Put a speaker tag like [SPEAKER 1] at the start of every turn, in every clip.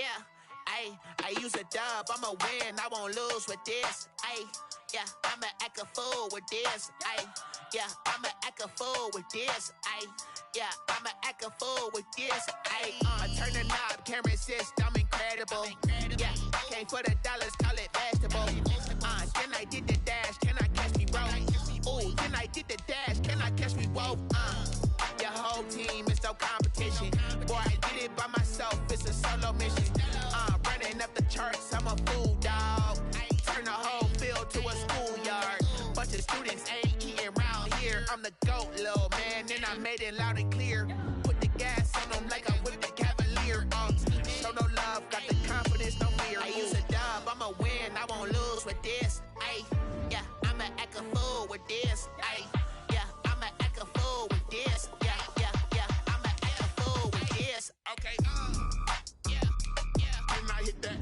[SPEAKER 1] Yeah, I use a dub, I'ma win, I won't lose with this. Yeah, I'ma act a fool with this. Yeah, I'ma act a fool with this. Yeah, I'ma act a fool with this. I turn the knob, camera assist, I'm incredible. Yeah, came for the dollars, call it vegetable. Then I did the dash, can I catch me, bro? Ooh, then I did the dash, can I catch me, whoa? Your whole team is no competition. Boy, I did it by myself, it's a solo mission. Running up the charts, I'm a fool, dog. Turn the whole field to a schoolyard. Bunch of students ain't eating round here. I'm the GOAT, little man, and I made it loud and clear. Put the gas on them like I whipped the Cavalier. Show no love, got the confidence, no fear. I use a dub, I'ma win, I won't lose with this. Yeah, I'ma act a fool with this. Yeah, I'ma act a fool with this. Yeah, I'ma act a fool with this. Okay, yeah, can I hit that?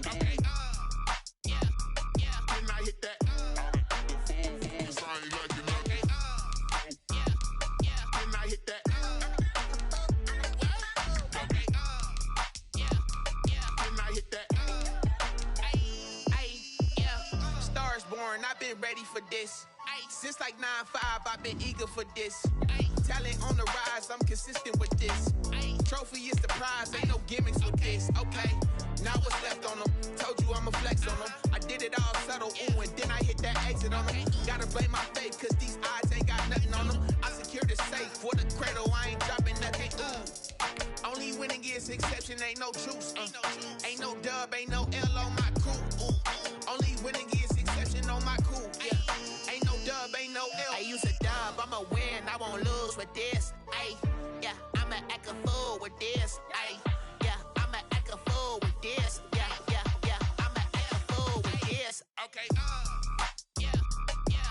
[SPEAKER 1] Okay, yeah, can I hit that? Cause I ain't like it, okay, yeah, can I hit that? Okay, yeah, can I hit that? Yeah, stars born, I've been ready for this. Since like 9-5, I've been eager for this. Talent on the rise, I'm consistent with this. Trophy is the prize, ain't no gimmicks with this. Okay, now what's left on them? Told you I'ma flex on them. I did it all subtle, ooh, and then I hit that exit on them. Gotta blame my faith, cause these odds ain't got nothing on them. I secured the safe for the cradle, I ain't dropping nothing, ooh. Only winning is exception, ain't no truce. Ain't no dub, ain't no L on my crew. Only winning is exception on my crew. Yeah, ain't no dub, ain't no L. I use a dub, I'ma win, I won't lose with this. Yeah, I'ma act a fool with this. Yeah, I'ma act a fool with this. Yeah, I'ma act a fool with this. Okay, yeah,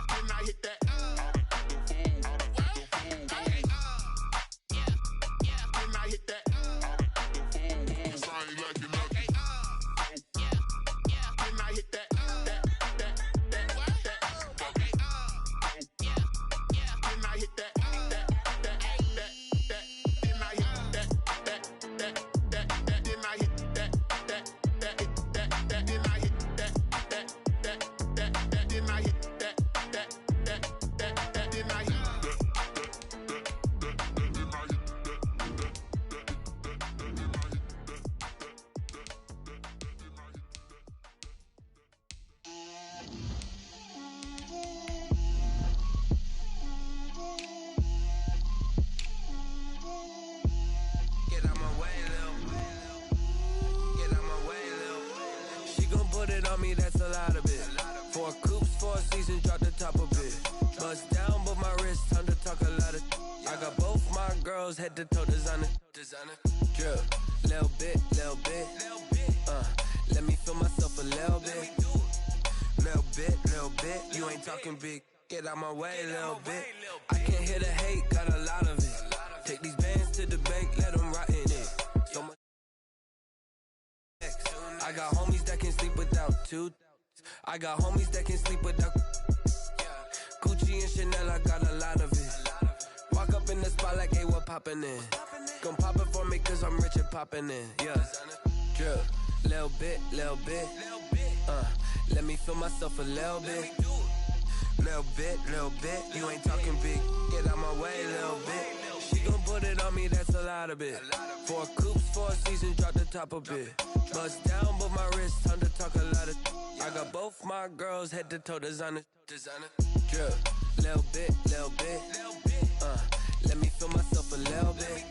[SPEAKER 1] can I hit that? Okay, yeah, can I hit that? Cause I ain't like it, okay, yeah, can I hit that? Okay, yeah, can I hit that?
[SPEAKER 2] That's a lot of it. 4 coops, 4 seasons, drop the top of it. Bust down, but my wrist, time to talk a lot of. I got both my girls head to toe designer. Drip, little bit. Let me feel myself a little bit. Little bit. You ain't talking big. Get out my way, little bit. I can't hear the hate, got a lot of it. Take these bands to the bank, let them rot in it. So much. I got homies that can sleep without 2. I got homies that can sleep without Gucci and Chanel, I got a lot of it. Walk up in the spot like, hey, what poppin' in? Gon' pop it for me cause I'm rich and poppin' in. Yeah, drip, little bit. Let me feel myself a little bit. Little bit. You ain't talking big. Get out my way, little bit. She gon' put it on me, that's a lot of it. 4 coops, 4 seasons, drop the top of it. Bust down, but my wrist, time to talk a lot of. I got both my girls head to toe designer. Drip, little bit. Let me feel myself a little bit.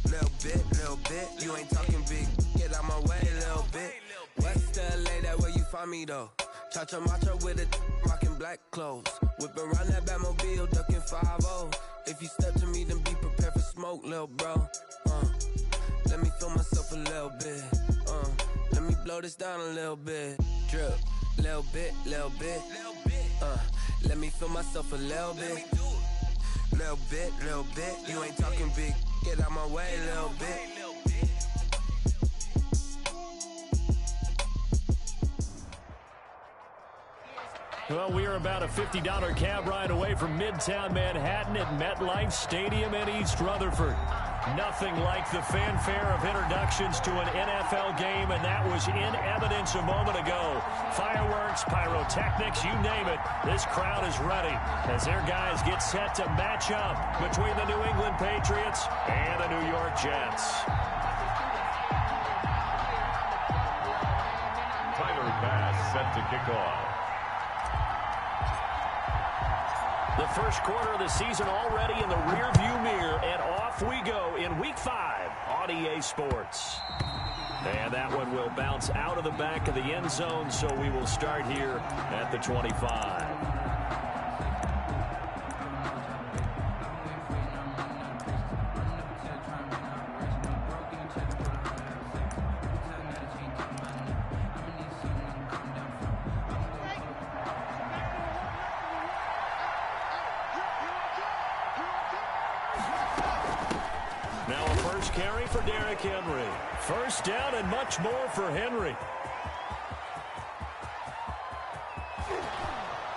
[SPEAKER 2] Little bit. You ain't talking big. Get out my way, little bit. West LA, that where you find me though. Cha-cha matcha with it, rockin' black clothes. Whip around that Batmobile, ducking 5-0. If you step to me, then be prepared for smoke, lil' bro. Let me feel myself a little bit. Let me blow this down a little bit. Drip, little bit. Let me feel myself a little bit. Little bit. You ain't talking big. Get out my way, little bit.
[SPEAKER 3] Well, we are about a $50 cab ride away from Midtown Manhattan at MetLife Stadium in East Rutherford. Nothing like the fanfare of introductions to an NFL game, and that was in evidence a moment ago. Fireworks, pyrotechnics, you name it. This crowd is ready as their guys get set to match up between the New England Patriots and the New York Jets.
[SPEAKER 4] Tyler Bass set to kick off.
[SPEAKER 3] The first quarter of the season already in the rearview mirror, and off we go in Week 5 on EA Sports. And that one will bounce out of the back of the end zone, so we will start here at the 25. Now a first carry for Derrick Henry. First down and much more for Henry.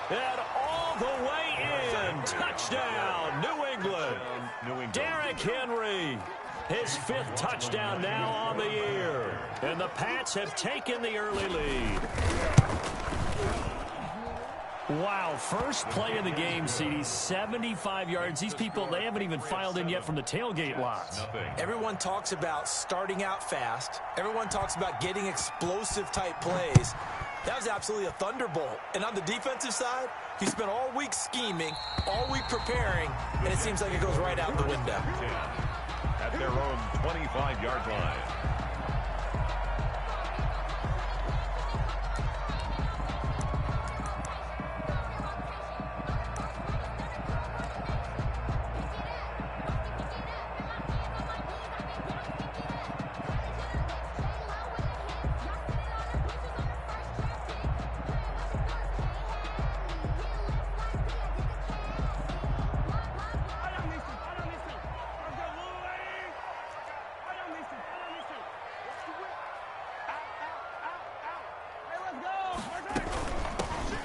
[SPEAKER 3] And all the way in. Touchdown, New England. Derrick Henry. His 5th touchdown now on the year. And the Pats have taken the early lead. Wow, first play of the game, CD, 75 yards. These people, they haven't even filed in yet from the tailgate lots.
[SPEAKER 5] Everyone talks about starting out fast. Everyone talks about getting explosive-type plays. That was absolutely a thunderbolt. And on the defensive side, he spent all week scheming, all week preparing, and it seems like it goes right out the window.
[SPEAKER 4] At their own 25-yard line.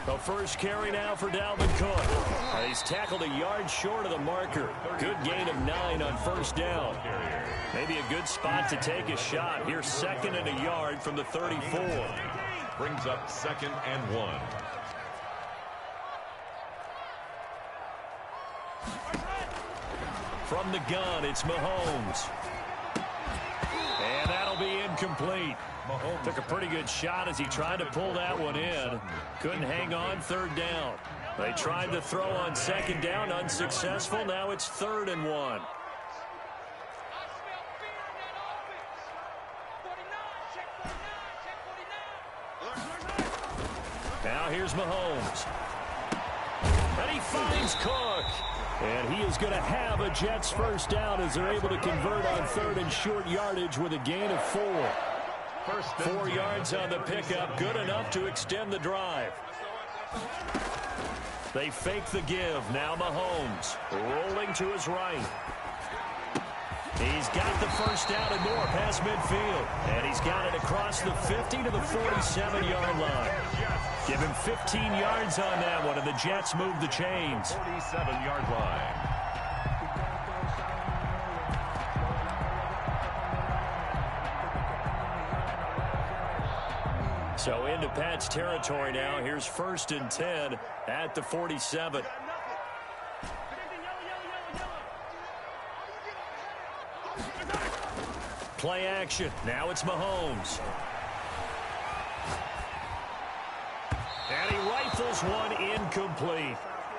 [SPEAKER 3] The first carry now for Dalvin Cook. He's tackled a yard short of the marker. Good gain of 9 on first down. Maybe a good spot to take a shot. Here's 2nd and a yard from the 34.
[SPEAKER 4] Brings up 2nd and 1.
[SPEAKER 3] From the gun, it's Mahomes. And that'll be incomplete. Mahomes took a pretty good shot as he tried to pull that one in. Couldn't hang on 3rd down. They tried to throw on 2nd down, unsuccessful. Now it's 3rd and 1. Now here's Mahomes. And he finds Cook. And he is going to have a Jets first down as they're able to convert on 3rd and short yardage with a gain of 4. 4 yards on the pickup, good enough to extend the drive. They fake the give. Now Mahomes rolling to his right. He's got the first down and more past midfield. And he's got it across the 50 to the 47-yard line. Give him 15 yards on that one, and the Jets move the chains.
[SPEAKER 4] 47-yard line.
[SPEAKER 3] So into Pats territory now. Here's 1st and 10 at the 47. Play action. Now it's Mahomes. And he rifles one incomplete.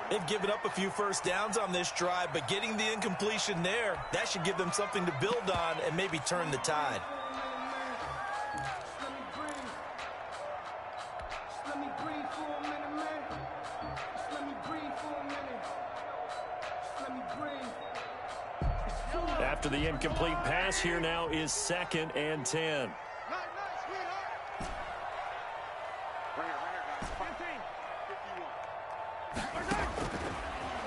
[SPEAKER 5] They've given up a few first downs on this drive, but getting the incompletion there, that should give them something to build on and maybe turn the tide.
[SPEAKER 3] After the incomplete pass, here now is 2nd and 10.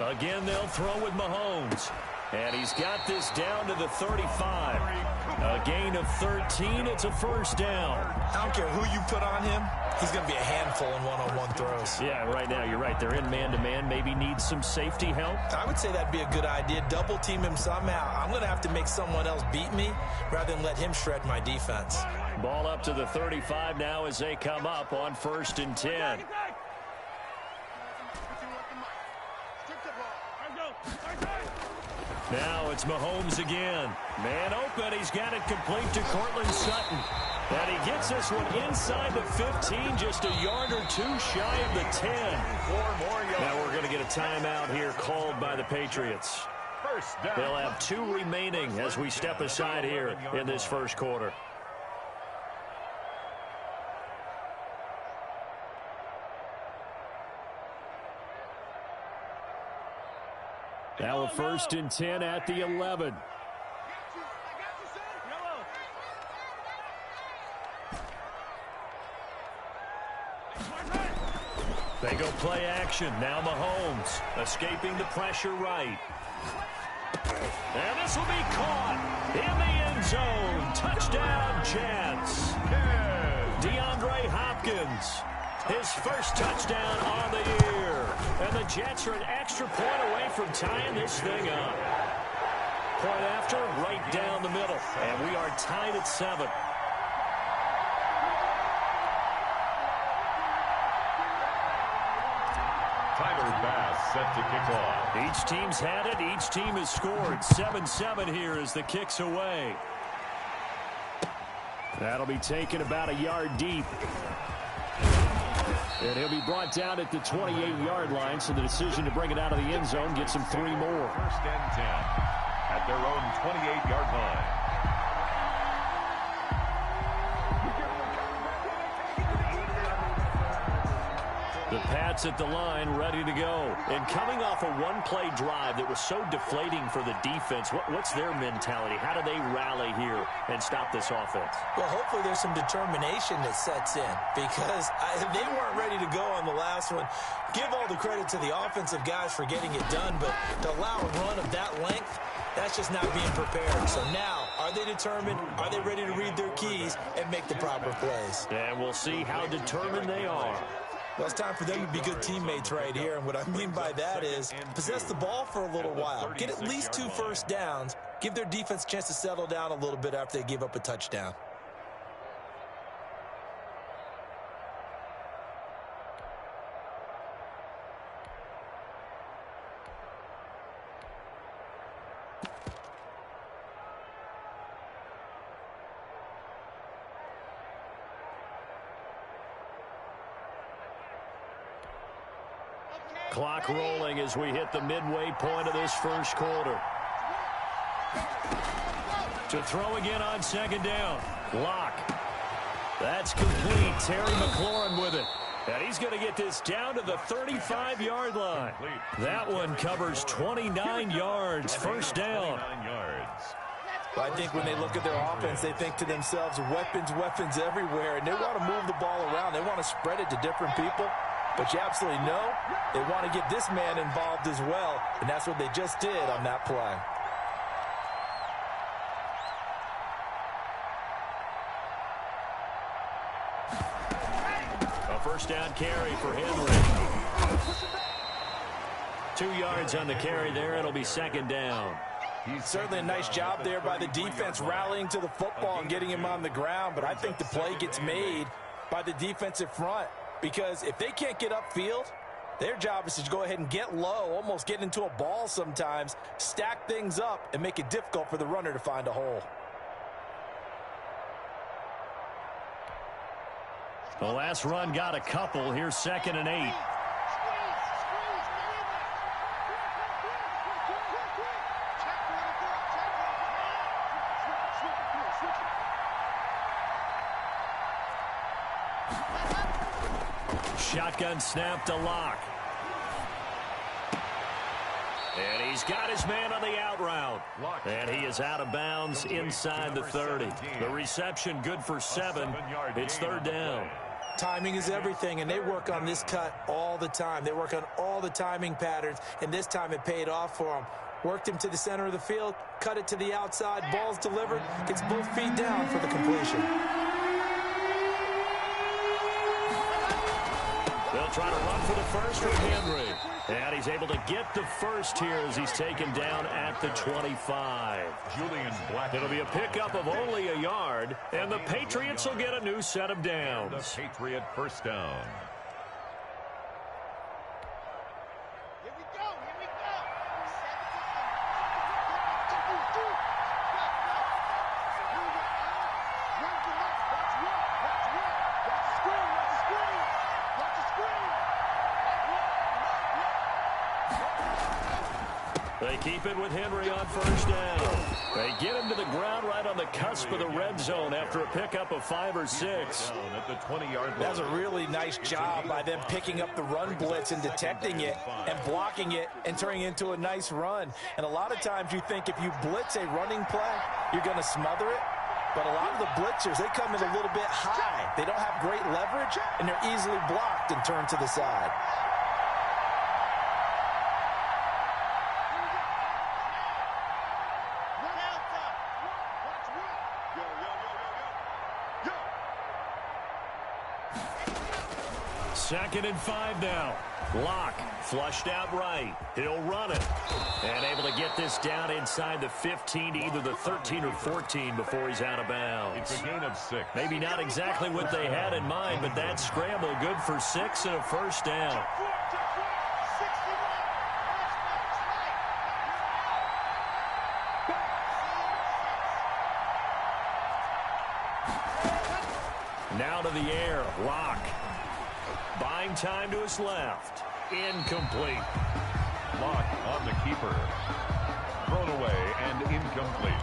[SPEAKER 3] Again, they'll throw with Mahomes. And he's got this down to the 35. A gain of 13. It's a first down.
[SPEAKER 5] I don't care who you put on him. He's going to be a handful in one-on-one throws.
[SPEAKER 3] Yeah, right now you're right. They're in man-to-man. Maybe needs some safety help.
[SPEAKER 5] I would say that'd be a good idea. Double team him somehow. I'm going to have to make someone else beat me rather than let him shred my defense.
[SPEAKER 3] Ball up to the 35 now as they come up on 1st and 10. Now it's Mahomes again. Man open. He's got it complete to Cortland Sutton. And he gets this one inside the 15, just a yard or two shy of the 10.
[SPEAKER 4] 4 more yards.
[SPEAKER 3] Now we're going to get a timeout here called by the Patriots.
[SPEAKER 4] First down.
[SPEAKER 3] They'll have 2 remaining as we step aside here in this first quarter. Now a 1st and 10 at the 11. They go play action. Now Mahomes escaping the pressure right. And this will be caught in the end zone. Touchdown, Jets. DeAndre Hopkins, his first touchdown on the year. And the Jets are an extra point away from tying this thing up. Point after, right down the middle. And we are tied at 7.
[SPEAKER 4] Tyler Bass set to kick off.
[SPEAKER 3] Each team's had it. Each team has scored. 7-7 here as the kick's away. That'll be taken about a yard deep. And he'll be brought down at the 28-yard line, so the decision to bring it out of the end zone gets him 3 more.
[SPEAKER 4] 1st and 10 at their own 28-yard line.
[SPEAKER 3] The Pats at the line, ready to go. And coming off a one-play drive that was so deflating for the defense, what's their mentality? How do they rally here and stop this offense?
[SPEAKER 5] Well, hopefully there's some determination that sets in because they weren't ready to go on the last one. Give all the credit to the offensive guys for getting it done, but to allow a run of that length, that's just not being prepared. So now, are they determined? Are they ready to read their keys and make the proper plays?
[SPEAKER 3] And we'll see how determined they are.
[SPEAKER 5] Well, it's time for them to be good teammates right here, and what I mean by that is possess the ball for a little while. Get at least 2 first downs. Give their defense a chance to settle down a little bit after they give up a touchdown.
[SPEAKER 3] Clock rolling as we hit the midway point of this first quarter. To throw again on 2nd down. Lock. That's complete. Terry McLaurin with it. And he's going to get this down to the 35-yard line. That one covers 29 yards. First down.
[SPEAKER 5] Well, I think when they look at their offense, they think to themselves, weapons everywhere, and they want to move the ball around. They want to spread it to different people. But you absolutely know they want to get this man involved as well, and that's what they just did on that play.
[SPEAKER 3] A first down carry for Henry. 2 yards on the carry there. It'll be 2nd down.
[SPEAKER 5] Certainly a nice job there by the defense rallying to the football and getting him on the ground, but I think the play gets made by the defensive front. Because if they can't get upfield, their job is to go ahead and get low, almost get into a ball sometimes, stack things up, and make it difficult for the runner to find a hole.
[SPEAKER 3] The last run got a couple. Here's 2nd and 8. Shotgun snap to Lock. And he's got his man on the out route. And he is out of bounds inside the 30. The reception good for 7. It's 3rd down.
[SPEAKER 5] Timing is everything, and they work on this cut all the time. They work on all the timing patterns, and this time it paid off for them. Worked him to the center of the field, cut it to the outside, ball's delivered, gets both feet down for the completion.
[SPEAKER 3] They'll try to run for the first with Henry. And he's able to get the first here as he's taken down at the 25.
[SPEAKER 4] Julian Black.
[SPEAKER 3] It'll be a pickup of only a yard, and the Patriots will get a new set of downs.
[SPEAKER 4] The Patriot first down.
[SPEAKER 3] They keep it with Henry on first down. They get him to the ground right on the cusp of the red zone after a pickup of 5 or 6.
[SPEAKER 4] At the 20-yard line.
[SPEAKER 5] That was a really nice job by them picking up the run blitz and detecting it and blocking it and turning it into a nice run. And a lot of times you think if you blitz a running play, you're going to smother it. But a lot of the blitzers, they come in a little bit high. They don't have great leverage, and they're easily blocked and turned to the side.
[SPEAKER 3] Second and 5 now. Locke flushed out right. He'll run it. And able to get this down inside the 15 to either the 13 or 14 before he's out of bounds.
[SPEAKER 4] It's a gain of 6.
[SPEAKER 3] Maybe not exactly what they had in mind, but that scramble good for 6 and a first down. Now to the air. Locke. Buying time to his left. Incomplete.
[SPEAKER 4] Locke on the keeper. Thrown away and incomplete.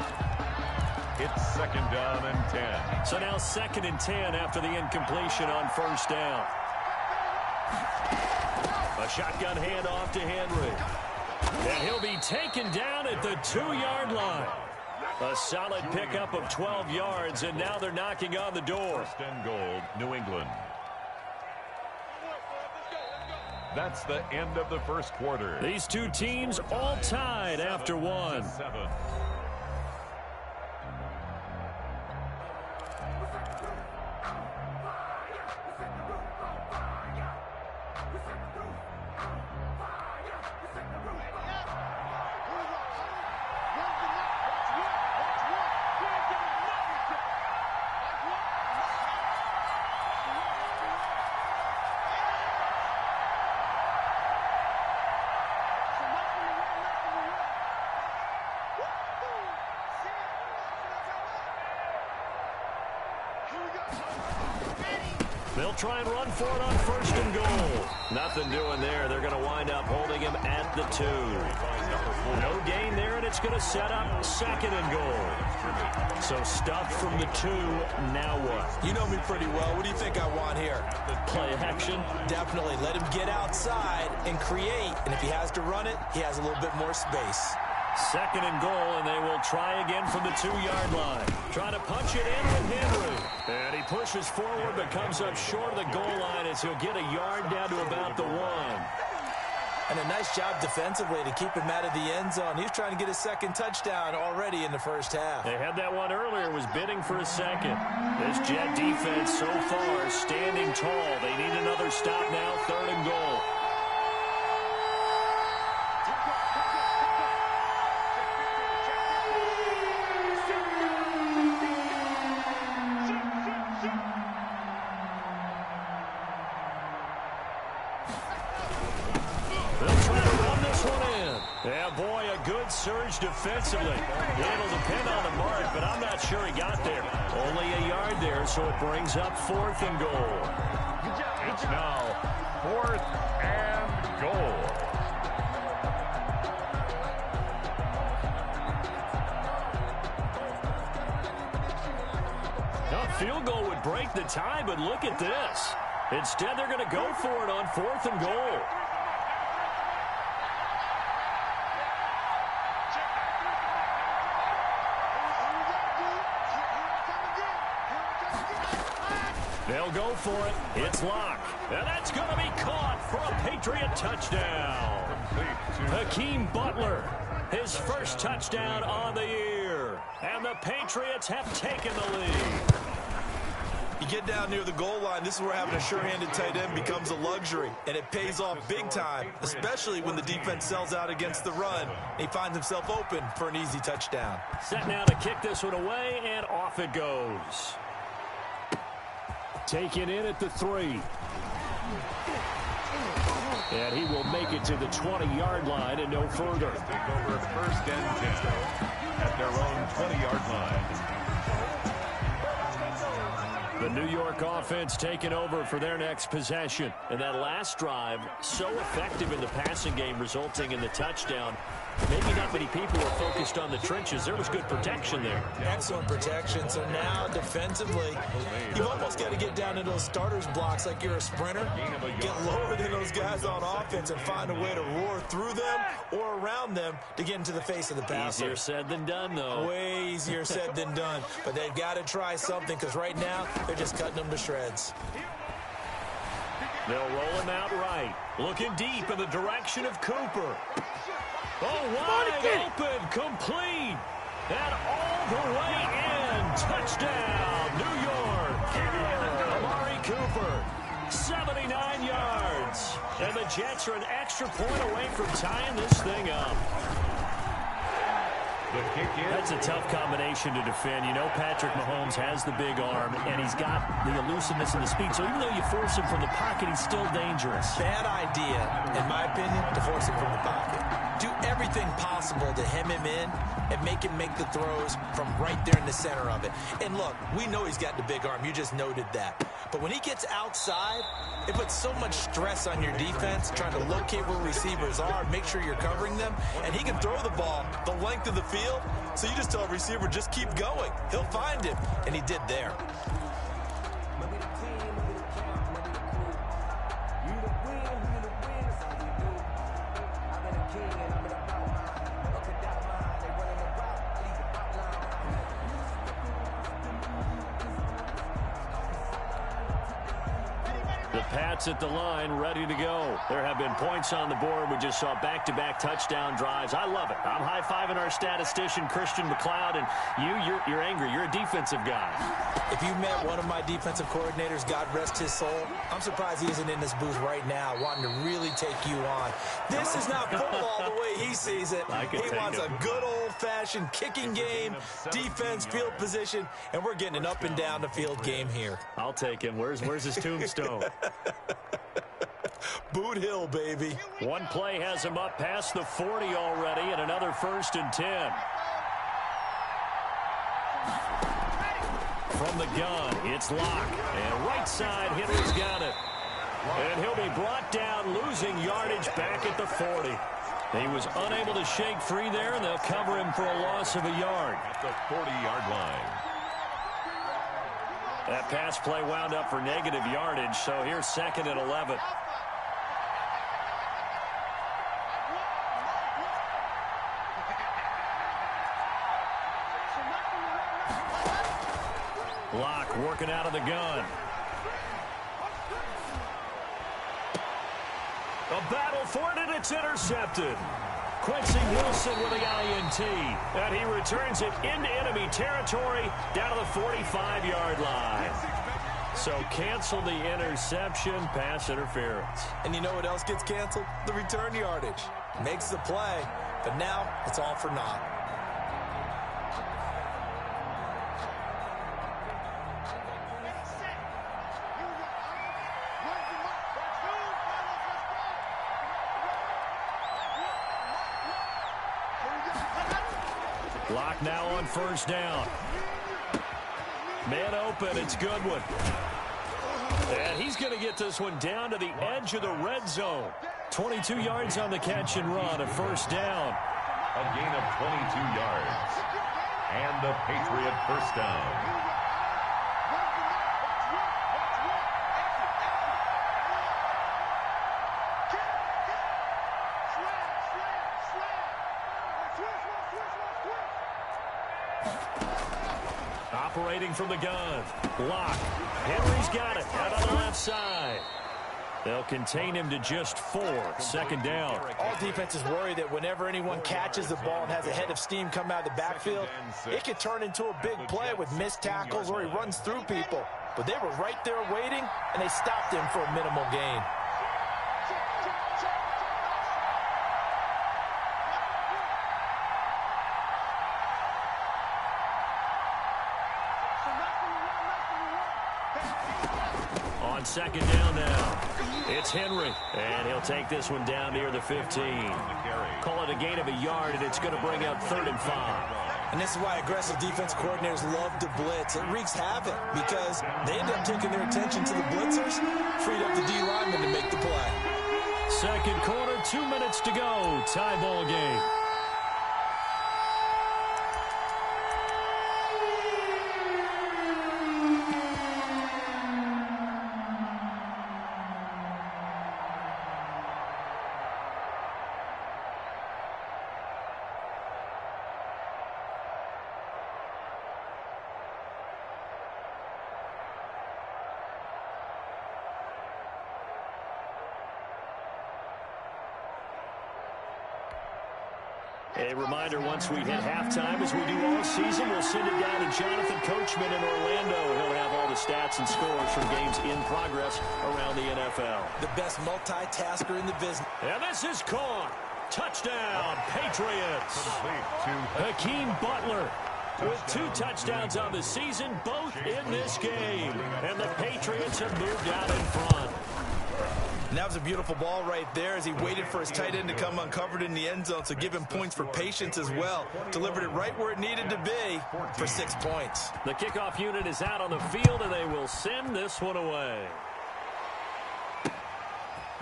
[SPEAKER 4] It's second down and 10.
[SPEAKER 3] So now second and 10 after the incompletion on first down. A shotgun handoff to Henry. And he'll be taken down at the 2-yard line. A solid pickup of 12 yards, and now they're knocking on the door.
[SPEAKER 4] First and goal, New England. That's the end of the first quarter.
[SPEAKER 3] These two teams all tied after one.
[SPEAKER 4] 7.
[SPEAKER 3] They'll try and run for it on first and goal. Nothing doing there. They're going to wind up holding him at the 2. No gain there, and it's going to set up second and goal. So stuffed from the 2. Now what?
[SPEAKER 5] You know me pretty well. What do you think I want here?
[SPEAKER 3] Play action.
[SPEAKER 5] Definitely. Let him get outside and create. And if he has to run it, he has a little bit more space.
[SPEAKER 3] Second and goal, and they will try again from the 2-yard line. Trying to punch it in with Henry. And he pushes forward but comes up short of the goal line as he'll get a yard down to about the 1.
[SPEAKER 5] And a nice job defensively to keep him out of the end zone. He's trying to get his second touchdown already in the first half.
[SPEAKER 3] They had that one earlier, was bidding for a second. This Jet defense so far standing tall. They need another stop now, third and goal. Surge defensively. It'll depend on the mark, but I'm not sure he got there. Only a yard there, so it brings up 4th and goal.
[SPEAKER 4] It's now 4th and goal.
[SPEAKER 3] Now, a field goal would break the tie, but look at this. Instead, they're going to go for it on 4th and goal. They'll go for it. It's Locke. And that's going to be caught for a Patriot touchdown. Hakeem Butler His first touchdown on the year. And the Patriots have taken the lead.
[SPEAKER 5] You get down near the goal line, this is where having a sure-handed tight end becomes a luxury, and it pays off big time, especially when the defense sells out against the run. He finds himself open for an easy touchdown.
[SPEAKER 3] Set now to kick this one away, and off it goes. Taken in at the 3. And he will make it to the 20-yard line and no further.
[SPEAKER 4] Take over first and 10 at their own 20-yard line.
[SPEAKER 3] The New York offense taking over for their next possession. And that last drive, so effective in the passing game, resulting in the touchdown. Maybe not many people were focused on the trenches. There was good protection there.
[SPEAKER 5] Excellent protection. So now defensively, you've almost got to get down into those starters blocks like you're a sprinter. Get lower than those guys on offense and find a way to roar through them or around them to get into the face of the passer.
[SPEAKER 3] Easier said than done, though.
[SPEAKER 5] Way easier said than done. But they've got to try something because right now they're just cutting them to shreds.
[SPEAKER 3] They'll roll him out right. Looking deep in the direction of Cooper. Oh, wide open, complete, and all the way in. Touchdown, New York. Amari Cooper, 79 yards. And the Jets are an extra point away from tying this thing up. That's a tough combination to defend. You know Patrick Mahomes has the big arm, and he's got the elusiveness and the speed. So even though you force him from the pocket, he's still dangerous.
[SPEAKER 5] Bad idea, in my opinion, to force him from the pocket. Do everything possible to hem him in and make him make the throws from right there in the center of it. And look, we know he's got the big arm. You just noted that. But when he gets outside, it puts so much stress on your defense trying to locate where receivers are, make sure you're covering them, and he can throw the ball the length of the field. So you just tell a receiver, just keep going. He'll find him, and he did there.
[SPEAKER 3] Pats at the line, ready to go. There have been points on the board. We just saw back-to-back touchdown drives. I love it. I'm high-fiving our statistician, Christian McLeod, and you're angry. You're a defensive guy.
[SPEAKER 5] If you met one of my defensive coordinators, God rest his soul, I'm surprised he isn't in this booth right now wanting to really take you on. This is not football the way he sees it. He wants a good old-fashioned kicking game, defense, field position, and we're getting an up-and-down-the-field game here.
[SPEAKER 3] I'll take him. Where's his tombstone?
[SPEAKER 5] Boot Hill, baby.
[SPEAKER 3] One play has him up past the 40 already, and another 1st and 10. From the gun, it's Locke. And right side, Henry's got it. And he'll be brought down, losing yardage back at the 40. He was unable to shake free there, and they'll cover him for a loss of a yard.
[SPEAKER 4] At the 40-yard line.
[SPEAKER 3] That pass play wound up for negative yardage, so here's 2nd and 11. Locke working out of the gun. A battle for it, and it's intercepted. Quincy Wilson with the INT, and he returns it into enemy territory down to the 45-yard line. So cancel the interception, pass interference.
[SPEAKER 5] And you know what else gets canceled? The return yardage. Makes the play, but now it's all for naught.
[SPEAKER 3] Locke now on 1st down. Man open, it's Goodwin. And he's going to get this one down to the edge of the red zone. 22 yards on the catch and run, a 1st down.
[SPEAKER 4] A gain of 22 yards. And the Patriot 1st down. Operating
[SPEAKER 3] from the gun. Locke. Henry's got it out on the left side. They'll contain him to just 4. Second down.
[SPEAKER 5] All defenses worry that whenever anyone catches the ball and has a head of steam come out of the backfield, it could turn into a big play with missed tackles or he runs through people. But they were right there waiting, and they stopped him for a minimal gain.
[SPEAKER 3] On second down now, it's Henry, and he'll take this one down near the 15. Call it a gain of a yard, and it's going to bring up 3rd and 5.
[SPEAKER 5] And this is why aggressive defense coordinators love to blitz. It wreaks havoc because they end up taking their attention to the blitzers, freed up the D lineman to make the play.
[SPEAKER 3] Second quarter, 2 minutes to go. Tie ball game. A reminder, once we hit halftime, as we do all season, we'll send it down to Jonathan Coachman in Orlando. He'll have all the stats and scores from games in progress around the NFL.
[SPEAKER 5] The best multitasker in the business.
[SPEAKER 3] And this is caught. Touchdown, Patriots. Hakeem Butler with 2 touchdowns on the season, both in this game. And the Patriots have moved out in front.
[SPEAKER 5] And that was a beautiful ball right there as he waited for his tight end to come uncovered in the end zone, so give him points for patience as well. Delivered it right where it needed to be for 6 points.
[SPEAKER 3] The kickoff unit is out on the field, and they will send this one away.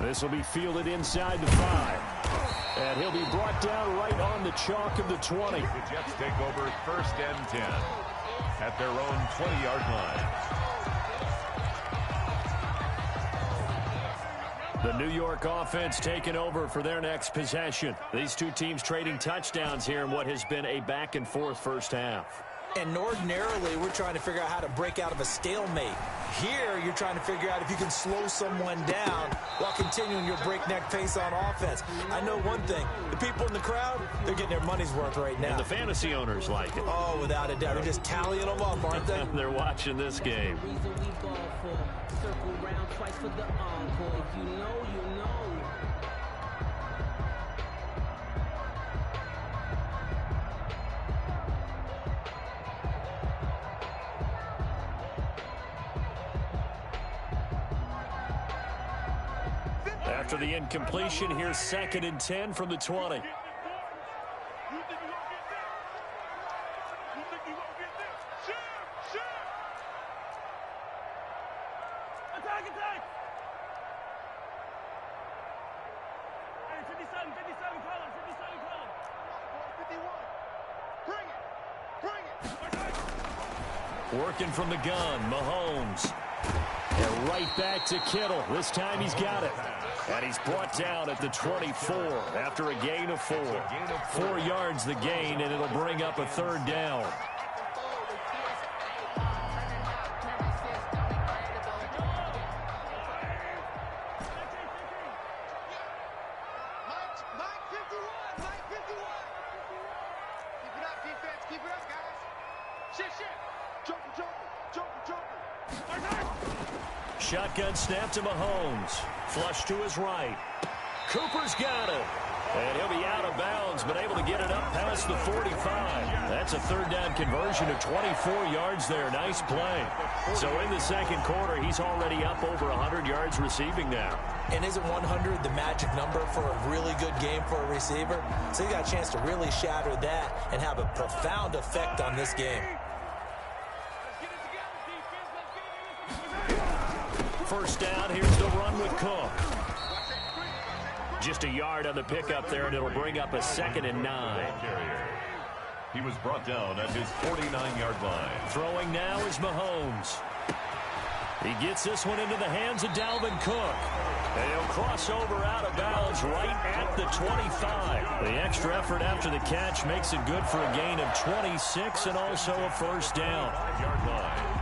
[SPEAKER 3] This will be fielded inside the 5. And he'll be brought down right on the chalk of the 20.
[SPEAKER 4] The Jets take over 1st and 10 at their own 20-yard line.
[SPEAKER 3] The New York offense taking over for their next possession. These two teams trading touchdowns here in what has been a back-and-forth first half.
[SPEAKER 5] And ordinarily, we're trying to figure out how to break out of a stalemate. Here, you're trying to figure out if you can slow someone down while continuing your breakneck pace on offense. I know one thing. The people in the crowd, they're getting their money's worth right now.
[SPEAKER 3] And the fantasy owners like it.
[SPEAKER 5] Oh, without a doubt. They're just tallying them up, aren't they?
[SPEAKER 3] They're watching this game.
[SPEAKER 6] Circle round twice for the encore. If you know, you know.
[SPEAKER 3] After the incompletion, here's 2nd and 10 from the 20. Working from the gun, Mahomes. And right back to Kittle. This time he's got it. And he's brought down at the 24 after a gain of 4. 4 yards the gain, and it'll bring up a 3rd down. Shotgun snap to Mahomes. Flush to his right. Cooper's got it. And he'll be out of bounds, but able to get it up past the 45. That's a 3rd down conversion of 24 yards there. Nice play. So in the second quarter, he's already up over 100 yards receiving now.
[SPEAKER 5] And isn't 100 the magic number for a really good game for a receiver? So he got a chance to really shatter that and have a profound effect on this game.
[SPEAKER 3] First down, here's the run with Cook. Just a yard on the pickup there, and it'll bring up a 2nd and 9.
[SPEAKER 4] He was brought down at his 49-yard line.
[SPEAKER 3] Throwing now is Mahomes. He gets this one into the hands of Dalvin Cook. And he'll cross over out of bounds right at the 25. The extra effort after the catch makes it good for a gain of 26 and also a first down.
[SPEAKER 4] 5-yard line.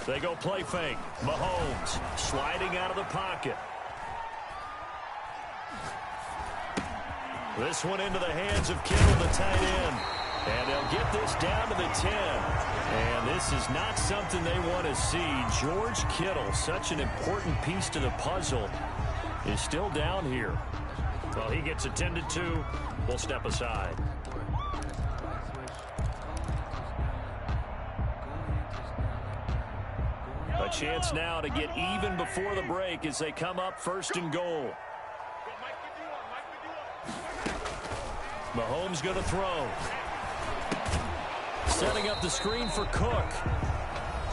[SPEAKER 3] They go play fake. Mahomes sliding out of the pocket. This one into the hands of Kittle, the tight end. And they'll get this down to the 10. And this is not something they want to see. George Kittle, such an important piece to the puzzle, is still down here. Well, he gets attended to. We'll step aside. A chance now to get even before the break as they come up 1st and goal. Mahomes going to throw. Setting up the screen for Cook.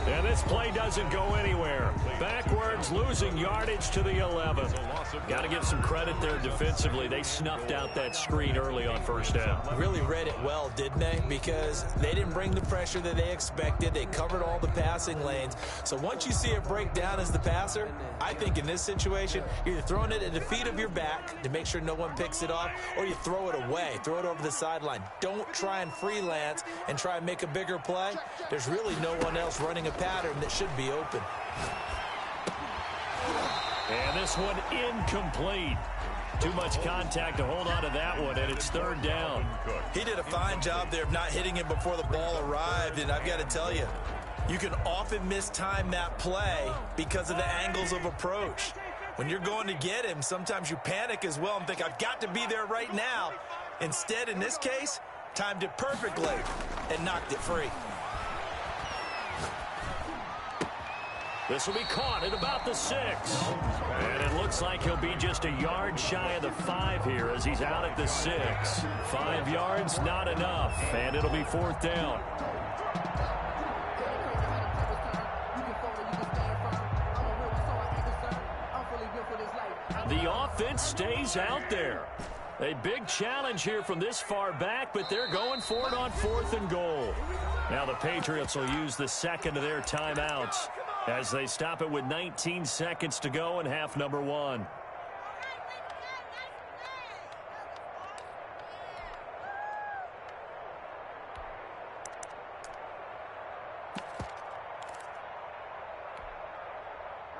[SPEAKER 3] And this play doesn't go anywhere. Backwards, losing yardage to the 11. Got to give some credit there defensively. They snuffed out that screen early on 1st down.
[SPEAKER 5] Really read it well, didn't they? Because they didn't bring the pressure that they expected. They covered all the passing lanes. So once you see it break down as the passer, I think in this situation, you're either throwing it at the feet of your back to make sure no one picks it off, or you throw it away, throw it over the sideline. Don't try and freelance and try and make a bigger play. There's really no one else running a pattern that should be open.
[SPEAKER 3] And this one incomplete. Too much contact to hold on to that one, and it's 3rd down.
[SPEAKER 5] He did a fine job there of not hitting him before the ball arrived, and I've got to tell you, you can often mistime that play because of the angles of approach. When you're going to get him, sometimes you panic as well and think, I've got to be there right now. Instead, in this case, timed it perfectly and knocked it free.
[SPEAKER 3] This will be caught at about the 6. And it looks like he'll be just a yard shy of the 5 here as he's out at the 6. 5 yards, not enough. And it'll be 4th down. The offense stays out there. A big challenge here from this far back, but they're going for it on 4th and goal. Now the Patriots will use the 2nd of their timeouts as they stop it with 19 seconds to go in half number 1.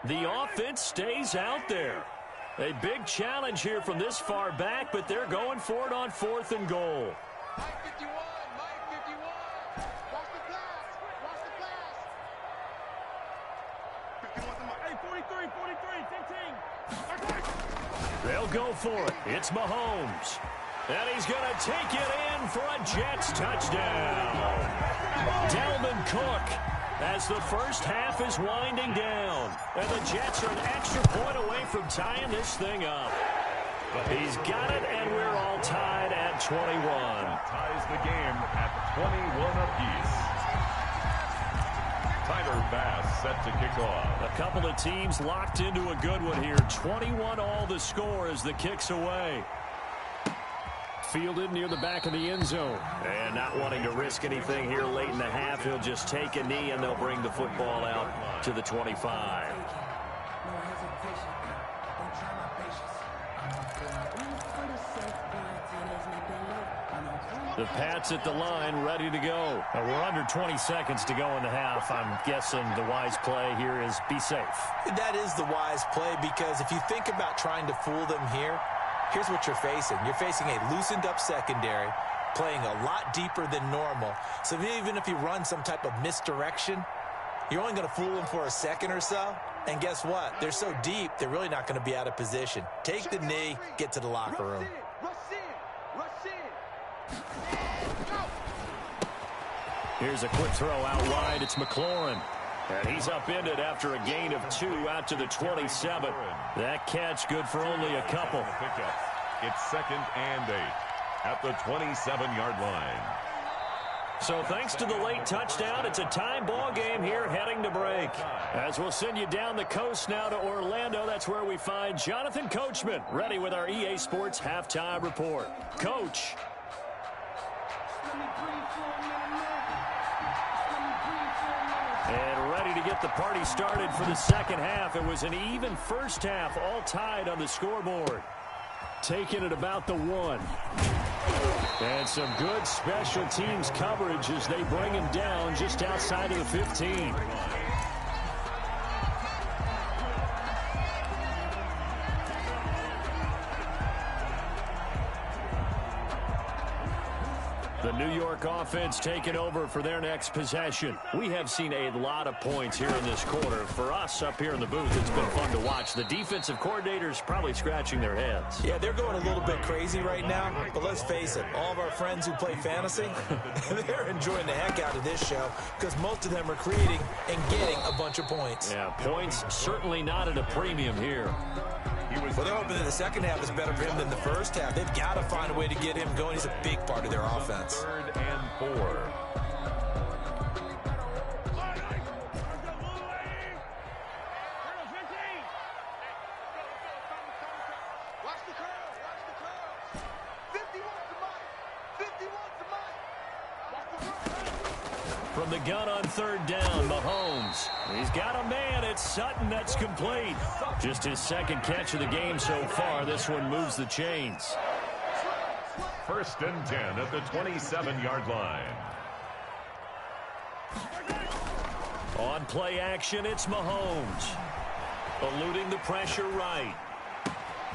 [SPEAKER 3] The offense stays out there. A big challenge here from this far back, but they're going for it on 4th and goal.
[SPEAKER 7] Mike 51, Mike 51. Watch the pass, watch the pass. 51, hey, 43, 15.
[SPEAKER 3] They'll go for it. It's Mahomes. And he's going to take it in for a Jets touchdown. Dalvin Cook as the first half is winding down. And the Jets are an extra point away from tying this thing up. He's got it, and we're all tied at 21.
[SPEAKER 4] Ties the game at 21 apiece. Tyler Bass set to kick off.
[SPEAKER 3] A couple of teams locked into a good one here. 21 all the score as the kick's away. Fielded near the back of the end zone. And not wanting to risk anything here late in the half, he'll just take a knee and they'll bring the football out to the 25. The Pats at the line, ready to go. We're under 20 seconds to go in the half. I'm guessing the wise play here is be safe.
[SPEAKER 5] That is the wise play, because if you think about trying to fool them here, here's what you're facing. You're facing a loosened up secondary, playing a lot deeper than normal. So even if you run some type of misdirection, you're only going to fool them for a second or so. And guess what? They're so deep, they're really not going to be out of position. Take the knee, get to the locker room.
[SPEAKER 3] Here's a quick throw out wide. It's McLaurin. And he's upended after a gain of 2 out to the 27. That catch good for only a couple.
[SPEAKER 4] It's 2nd and 8 at the 27-yard line.
[SPEAKER 3] So thanks to the late touchdown, it's a tie ball game here heading to break. As we'll send you down the coast now to Orlando, that's where we find Jonathan Coachman, ready with our EA Sports halftime report. Coach. And ready to get the party started for the second half. It was an even first half, all tied on the scoreboard. taken at about the 1. And some good special teams coverage as they bring him down just outside of the 15. The New York offense taking over for their next possession. We have seen a lot of points here in this quarter. For us up here in the booth, it's been fun to watch. The defensive coordinators probably scratching their heads.
[SPEAKER 5] Yeah, they're going a little bit crazy right now. But let's face it, all of our friends who play fantasy, they're enjoying the heck out of this show because most of them are creating and getting a bunch of points.
[SPEAKER 3] Yeah, points certainly not at a premium here.
[SPEAKER 5] Well, they're hoping that the second half is better for him than the first half. They've got to find a way to get him going. He's a big part of their offense.
[SPEAKER 4] 3rd and 4.
[SPEAKER 7] Watch the curl. Watch the curl. 51's the money. 51's the money. Watch the curl.
[SPEAKER 3] From the gun on 3rd down, Mahomes. He's got a man. It's Sutton that's complete. Just his second catch of the game so far. This one moves the chains.
[SPEAKER 4] 1st and 10 at the 27-yard line.
[SPEAKER 3] On play action, it's Mahomes. Eluding the pressure right.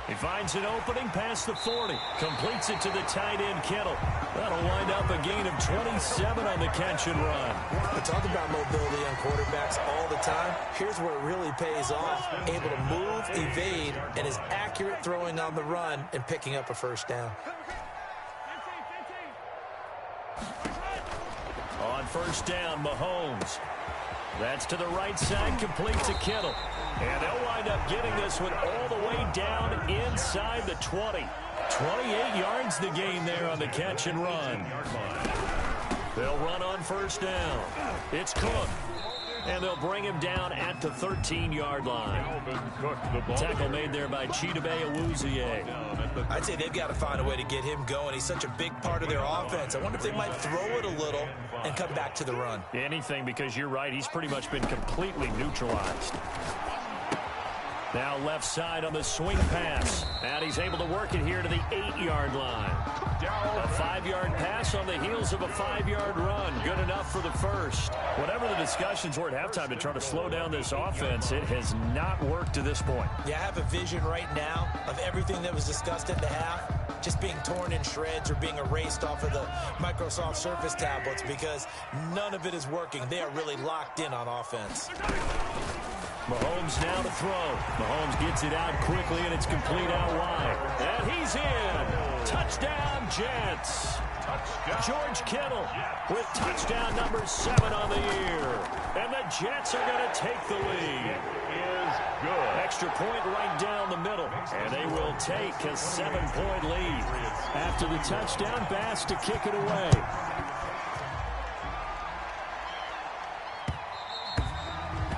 [SPEAKER 3] He finds an opening past the 40. Completes it to the tight end, Kittle. That'll wind up a gain of 27 on the catch and run.
[SPEAKER 5] We talk about mobility on quarterbacks all the time. Here's where it really pays off. Able to move, evade, and is accurate throwing on the run and picking up a first down.
[SPEAKER 3] On 1st down, Mahomes. That's to the right side, complete to Kittle. And they'll wind up getting this one all the way down inside the 20. 28 yards the gain there on the catch and run. They'll run on 1st down. It's Cook. And they'll bring him down at the 13-yard line. Tackle made there by Chidobe Awuzie.
[SPEAKER 5] I'd say they've got to find a way to get him going. He's such a big part of their offense. I wonder if they might throw it a little and come back to the run.
[SPEAKER 3] Anything, because you're right. He's pretty much been completely neutralized. Now left side on the swing pass. And he's able to work it here to the 8-yard line. A 5-yard pass on the heels of a 5-yard run. Good enough for the first. Whatever the discussions were at halftime to try to slow down this offense, it has not worked to this point.
[SPEAKER 5] Yeah, I have a vision right now of everything that was discussed at the half just being torn in shreds or being erased off of the Microsoft Surface tablets because none of it is working. They are really locked in on offense.
[SPEAKER 3] Mahomes now to throw. Mahomes gets it out quickly, and it's complete out wide. And he's in. Touchdown, Jets. George Kittle with touchdown number 7 on the year. And the Jets are going to take the lead.
[SPEAKER 4] Is good.
[SPEAKER 3] Extra point right down the middle. And they will take a 7-point lead. After the touchdown, Bass to kick it away.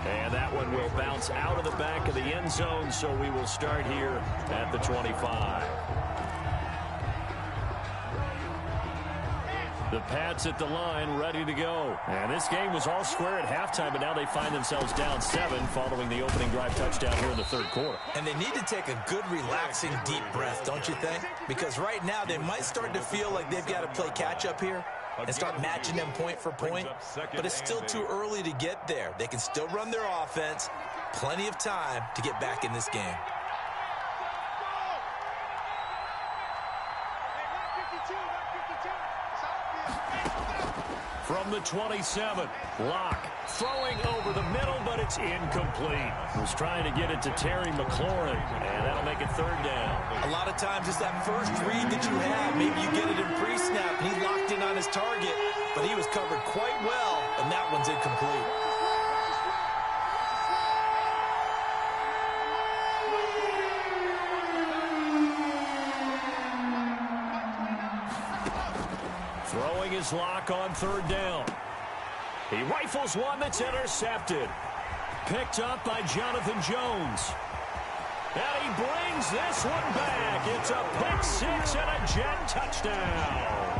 [SPEAKER 3] And that one will bounce out of the back of the end zone, so we will start here at the 25. The Pats at the line, ready to go. And this game was all square at halftime, but now they find themselves down 7 following the opening drive touchdown here in the 3rd quarter.
[SPEAKER 5] And they need to take a good, relaxing, deep breath, don't you think? Because right now they might start to feel like they've got to play catch-up here and start matching them point for point. But it's still too early to get there. They can still run their offense. Plenty of time to get back in this game.
[SPEAKER 3] From the 27, Locke throwing over the middle, but it's incomplete. Was trying to get it to Terry McLaurin, and that'll make it 3rd down.
[SPEAKER 5] A lot of times it's that first read that you have. Maybe you get it in pre-snap, and he locked in on his target, but he was covered quite well, and that one's incomplete.
[SPEAKER 3] Throwing his Lock on 3rd down. He rifles one that's intercepted. Picked up by Jonathan Jones. And he brings this one back. It's a pick 6 and a Jet touchdown.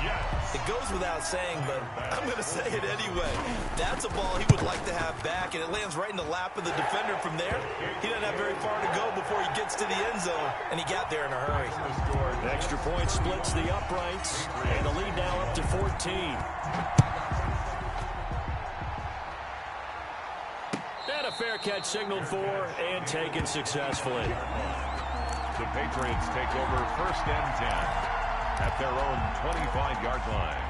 [SPEAKER 4] Jets
[SPEAKER 5] It goes without saying, but I'm going to say it anyway. That's a ball he would like to have back, and it lands right in the lap of the defender from there. He doesn't have very far to go before he gets to the end zone, and he got there in a hurry.
[SPEAKER 3] Extra point splits the uprights, and the lead now up to 14. And a fair catch signaled for and taken successfully.
[SPEAKER 4] The Patriots take over 1st and 10 at their own 25-yard line.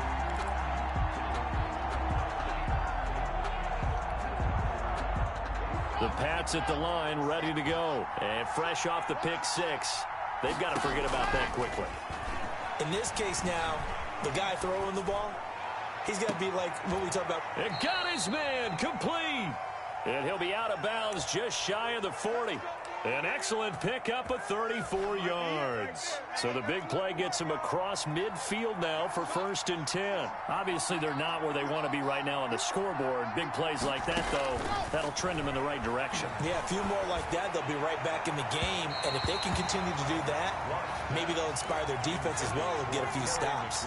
[SPEAKER 3] The Pats at the line, ready to go. And fresh off the pick six, they've got to forget about that quickly.
[SPEAKER 5] In this case now, the guy throwing the ball, he's got to be like what we talked about.
[SPEAKER 3] And got his man complete. And he'll be out of bounds just shy of the 40. An excellent pickup of 34 yards. So the big play gets him across midfield now for 1st and 10. Obviously, they're not where they want to be right now on the scoreboard. Big plays like that, though, that'll trend them in the right direction.
[SPEAKER 5] Yeah, a few more like that, they'll be right back in the game. And if they can continue to do that, maybe they'll inspire their defense as well and get a few stops.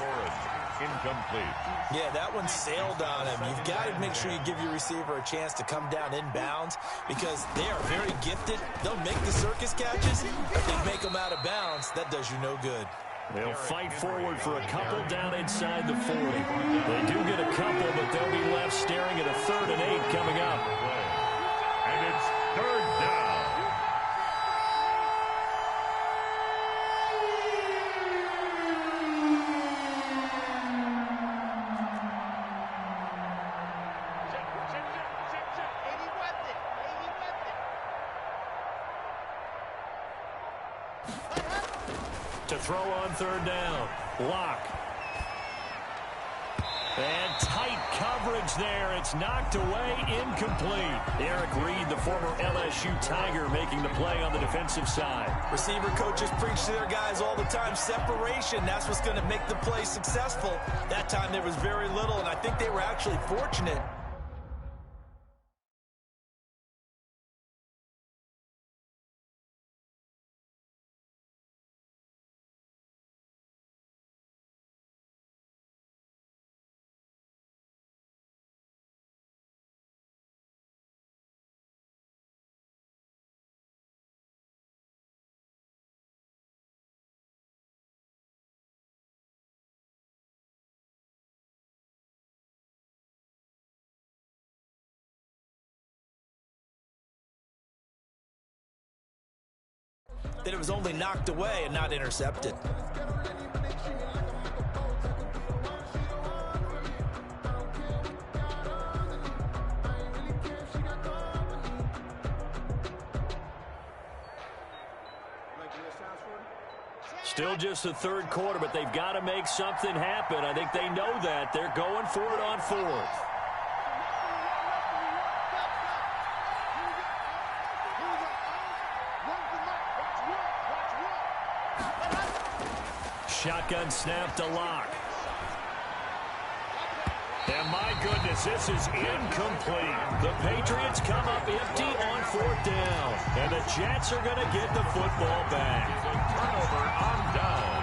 [SPEAKER 4] Incomplete.
[SPEAKER 5] Yeah, that one sailed on him. You've got to make sure you give your receiver a chance to come down inbounds because they are very gifted. They'll make the circus catches. If they make them out of bounds, that does you no good.
[SPEAKER 3] They'll fight forward for a couple down inside the 40. They do get a couple, but they'll be left staring at a 3rd and 8 coming up.
[SPEAKER 4] And it's 3rd down.
[SPEAKER 3] To throw on 3rd down. Lock. And tight coverage there. It's knocked away, incomplete. Eric Reed, the former LSU Tiger, making the play on the defensive side.
[SPEAKER 5] Receiver coaches preach to their guys all the time. Separation, that's what's going to make the play successful. That time there was very little, and I think they were actually fortunate. That it was only knocked away and not intercepted.
[SPEAKER 3] Still just the 3rd quarter, but they've got to make something happen. I think they know that. They're going for it on 4th. Shotgun snap to Lock. And my goodness, this is incomplete. The Patriots come up empty on 4th down. And the Jets are going to get the football back.
[SPEAKER 4] Turnover on down.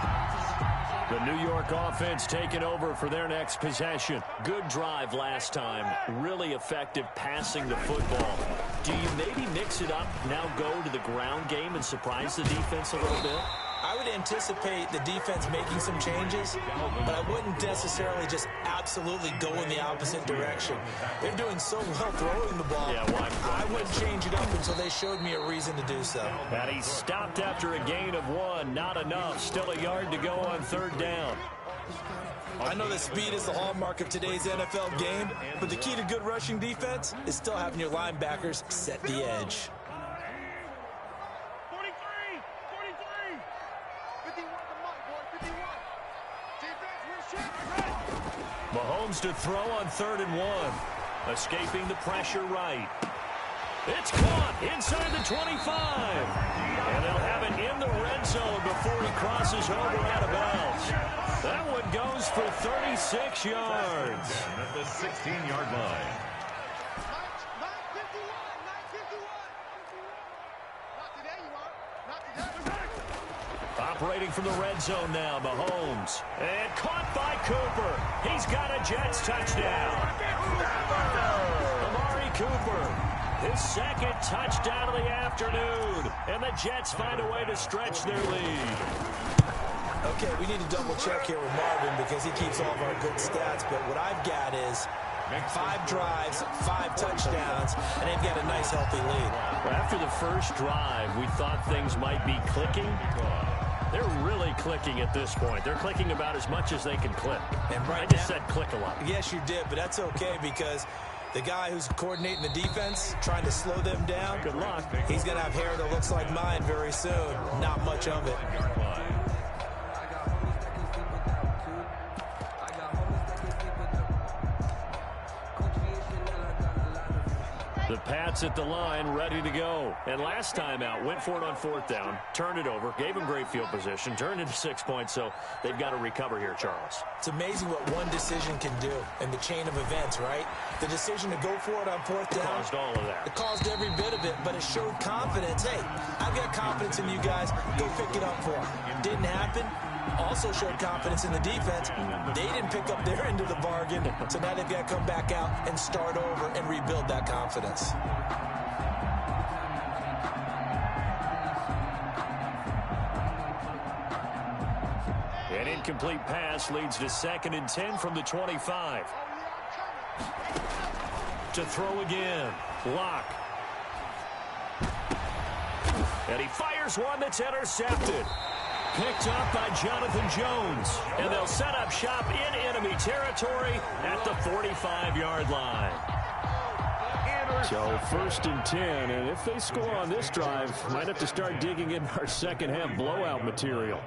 [SPEAKER 3] The New York offense taking over for their next possession. Good drive last time. Really effective passing the football. Do you maybe mix it up, now go to the ground game and surprise the defense a little bit?
[SPEAKER 5] I would anticipate the defense making some changes, but I wouldn't necessarily just absolutely go in the opposite direction. They're doing so well throwing the ball.
[SPEAKER 3] Yeah,
[SPEAKER 5] I wouldn't change it up until they showed me a reason to do so.
[SPEAKER 3] And he stopped after a gain of 1. Not enough. Still a yard to go on 3rd down.
[SPEAKER 5] I know that speed is the hallmark of today's NFL game, but the key to good rushing defense is still having your linebackers set the edge.
[SPEAKER 3] Mahomes to throw on 3rd and 1. Escaping the pressure right. It's caught inside the 25. And they'll have it in the red zone before he crosses over out of bounds. That one goes for 36 yards.
[SPEAKER 4] At the 16-yard line.
[SPEAKER 3] Operating from the red zone now, Mahomes. And caught by Cooper. He's got a Jets touchdown. Amari Cooper, his second touchdown of the afternoon. And the Jets find a way to stretch their lead.
[SPEAKER 5] Okay, we need to double check here with Marvin because he keeps all of our good stats. But what I've got is 5 drives, 5 touchdowns, and they've got a nice, healthy lead.
[SPEAKER 3] Well, after the first drive, we thought things might be clicking. They're really clicking at this point. They're clicking about as much as they can click.
[SPEAKER 5] And right
[SPEAKER 3] I just
[SPEAKER 5] now,
[SPEAKER 3] said click a lot.
[SPEAKER 5] Yes, you did, but that's okay because the guy who's coordinating the defense, trying to slow them down,
[SPEAKER 3] Good luck.
[SPEAKER 5] he's going to have hair that looks like mine very soon. Not much of it.
[SPEAKER 3] The Pats at the line, ready to go. And last time out, went for it on 4th down, turned it over, gave them great field position, turned into 6 points, so they've got to recover here, Charles.
[SPEAKER 5] It's amazing what one decision can do in the chain of events, right? The decision to go for it on 4th down.
[SPEAKER 3] Caused all of that.
[SPEAKER 5] It caused every bit of it, but it showed confidence. Hey, I've got confidence in you guys. Go pick it up for them. Didn't happen. Also showed confidence in the defense. They didn't pick up their end of the bargain, so now they've got to come back out and start over and rebuild that confidence.
[SPEAKER 3] An incomplete pass leads to 2nd and 10 from the 25. To throw again. Locke. And he fires one that's intercepted. Picked up by Jonathan Jones. And they'll set up shop in enemy territory at the 45-yard line. So 1st and 10, and if they score on this drive, might have to start digging in our second half blowout material.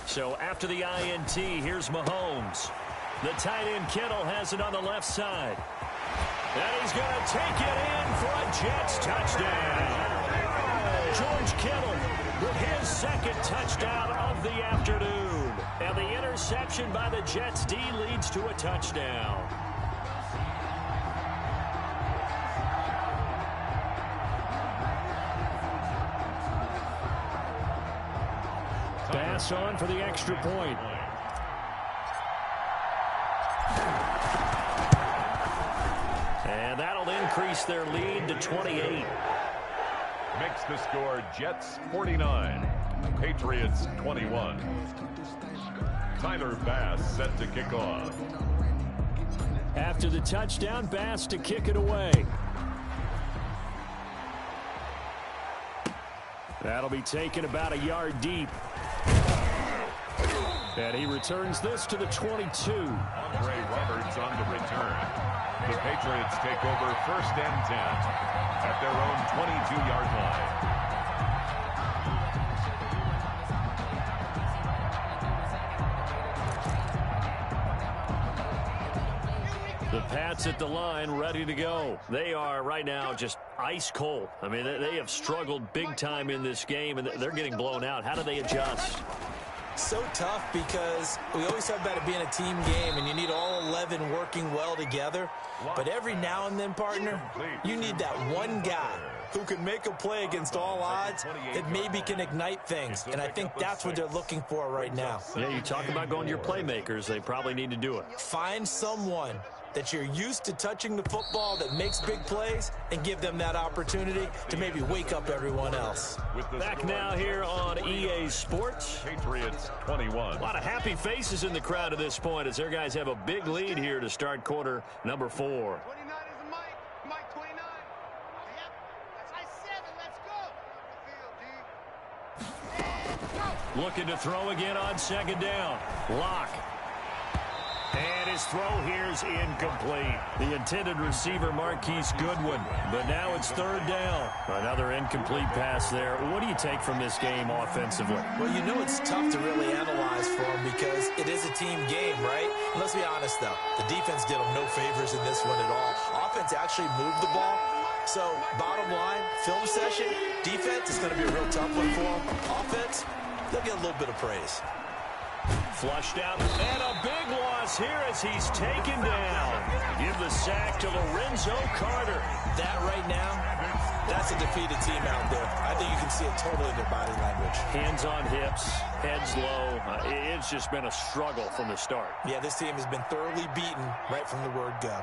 [SPEAKER 3] So after the INT, here's Mahomes. The tight end Kittle has it on the left side. And he's going to take it in for a Jets touchdown. George Kittle with his 2nd touchdown of the afternoon. And the interception by the Jets D leads to a touchdown. Pass on for the extra point. And that'll increase their lead to 28.
[SPEAKER 4] Makes the score Jets 49, Patriots 21. Tyler Bass set to kick off.
[SPEAKER 3] After the touchdown, Bass to kick it away. That'll be taken about a yard deep. And he returns this to the 22.
[SPEAKER 4] Andre Roberts on the return. The Patriots take over 1st and 10 at their own 22-yard line.
[SPEAKER 3] The Pats at the line, ready to go. They are right now just ice cold. I mean, they have struggled big time in this game, and they're getting blown out. How do they adjust?
[SPEAKER 5] So tough because we always talk about it being a team game and you need all 11 working well together. But every now and then, partner, you need that one guy who can make a play against all odds that maybe can ignite things. And I think that's what they're looking for right now.
[SPEAKER 3] Yeah, you talk about going to your playmakers. They probably need to do it.
[SPEAKER 5] Find someone that you're used to touching the football that makes big plays and give them that opportunity to maybe wake up everyone else.
[SPEAKER 3] Back now here on EA Sports.
[SPEAKER 4] Patriots 21.
[SPEAKER 3] A lot of happy faces in the crowd at this point as their guys have a big lead here to start quarter number 4.
[SPEAKER 7] 29 is a Mike. Mike 29. Yep. That's I 7. Let's go.
[SPEAKER 3] Looking to throw again on 2nd down. Locke. And his throw here's incomplete. The intended receiver, Marquise Goodwin. But now it's 3rd down. Another incomplete pass there. What do you take from this game offensively?
[SPEAKER 5] Well, you know it's tough to really analyze for them because it is a team game, right? And let's be honest, though. The defense did them no favors in this one at all. Offense actually moved the ball. So, bottom line, film session, defense is going to be a real tough one for them. Offense, they'll get a little bit of praise.
[SPEAKER 3] Flushed out, and a big loss here as he's taken down. Give the sack to Lorenzo Carter.
[SPEAKER 5] That right now That's a defeated team out there. I think you can see it totally in their body language.
[SPEAKER 3] Hands on hips, heads low. It's just been a struggle from the start.
[SPEAKER 5] Yeah, this team has been thoroughly beaten right from the word go.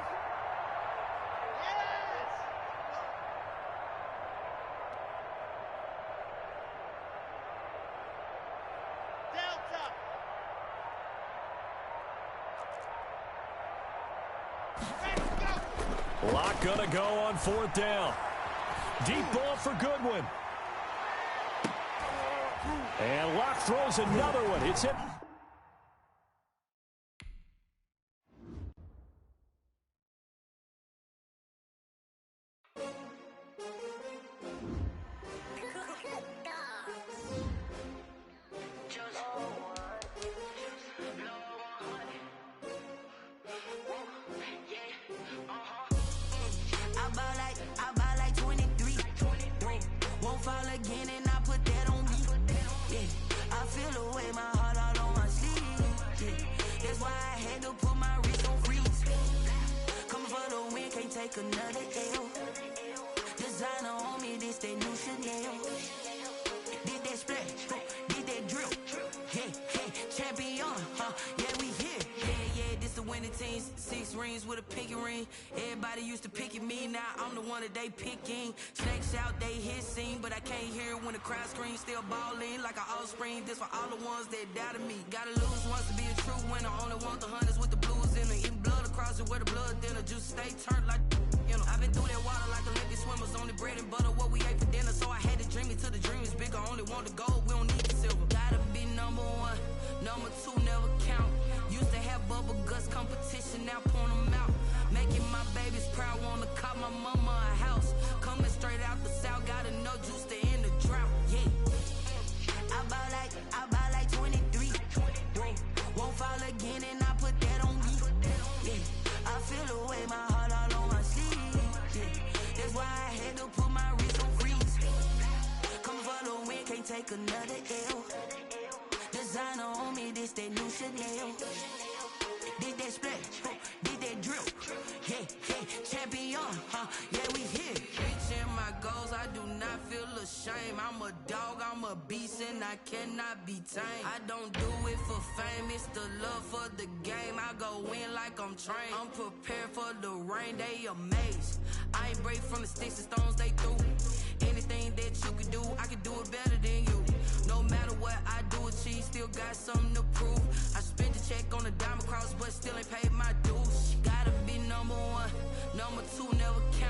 [SPEAKER 3] Locke gonna go on 4th down. Deep ball for Goodwin. And Locke throws another one. It's it.
[SPEAKER 8] I buy like 23. Won't fall again and I put that on me. Yeah, I feel the way, my heart all on my sleeve. Yeah, that's why I had to put my wrist on freeze. Coming for the win, can't take another L. Designer on me, this that new Chanel. Did that splash, did that drill. Yeah, champion, yeah, we here. Yeah, this the winning team. 6 rings with a pinky ring. Everybody used to pick at me, now I'm the one that they picking. Snakes out, they hit scene, but I can't hear it when the crowd screams. Still balling like an offspring. This for all the ones that doubted me. Gotta lose once to be a true winner. Only want the hunters with the blues in it. Eating blood across it where the blood thinner. Juice stay turned like, you know. I've been through that water like Olympic swimmers. Only bread and butter, what we ate for dinner. So I had to dream it till the dream is bigger. Only want the gold, we don't need the silver. Gotta be number 1, number 2 never count. Used to have bubble guts competition, now point them out. Making my babies proud, wanna cop my mama a house. Coming straight out the south, gotta know juice to end the drought. Yeah, I buy like 23. Won't fall again and I put that on me. Yeah, I feel the way, my heart all on my sleeve. Yeah, that's why I had to put my wrist on freeze. Coming for the win, can't take another L. Designer on me, this that new Chanel. Did that splash, did that drill. Yeah, champion, yeah, we here. Reaching my goals, I do not feel ashamed. I'm a dog, I'm a beast, and I cannot be tamed. I don't do it for fame, it's the love for the game. I go in like I'm trained. I'm prepared for the rain, they amazed. I ain't break from the sticks and stones they threw. Anything that you can do, I can do it better than you. No matter what I do, achieve, still got something to prove. I spent the check on the diamond cross, but still ain't paid my dues. Gotta be number 1, number 2 never count.